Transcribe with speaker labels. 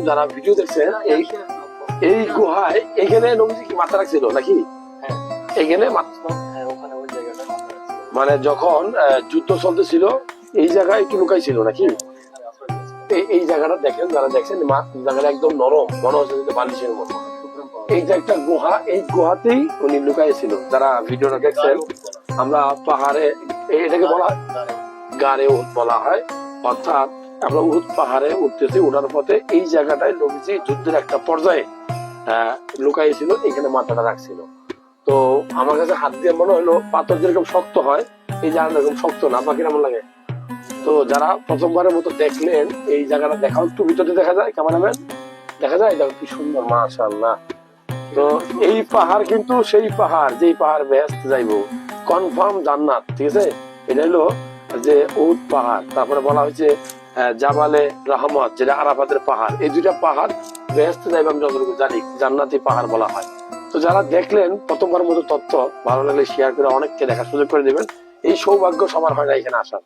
Speaker 1: যারা ভিডিও দেখছেন এই গুহায় এখানে নবীজি কি মাথা রাখছিল নাকি? এখানে মানে যখন যুদ্ধ চলতেছিল এই জায়গায় একটু লুকাই ছিল নাকি? এই জায়গাটা দেখেন, যারা দেখছেন জায়গাটা একদম নরম, মনে হচ্ছে বালিশের মতো। এই যে একটা গুহা, এই গুহাতেই উনি লুকাইছিল। যারা ভিডিওটা দেখছেন, আমরা পাহাড়ে এটাকে বলা হয় গাড়ে উহুদ বলা হয়, অর্থাৎ আমরা উহুদ পাহাড়ে উঠতেছি, উঠার পথে এই জায়গাটায় নবীজি যুদ্ধের একটা পর্যায়ে লুকাইছিল, এখানে মাথাটা রাখছিল। তো আমার কাছে হাত দিয়ে মনে হলো পাথর যেরকম শক্ত হয় এই জায়গাটা এরকম শক্ত না। আপনার কেমন লাগে? তো যারা প্রথমবারের মতো দেখলেন এই জায়গাটা দেখাও, একটু ভিতরে দেখা যায়, ক্যামেরাম্যান দেখা যায়, দেখো কি সুন্দর, মাশাআল্লাহ। তো এই পাহাড় কিন্তু সেই পাহাড় যেই পাহাড় বেহেশত যাইবো, কনফার্ম জান্নাত, ঠিক আছে? এটা হলো যে উহুদ পাহাড়, তারপরে বলা হয়েছে জাবালে রহমত, যেটা আরাফাতের পাহাড়। এই দুইটা পাহাড় বেহেশত যাইবো আমি যতটুকু জানি জান্নাতি পাহাড় বলা হয়। তো যারা দেখলেন প্রথমবার মতো তথ্য ভালো লাগলে শেয়ার করে অনেককে দেখার সুযোগ করে দিবেন। এই সৌভাগ্য সবার হয় না এখানে আসার।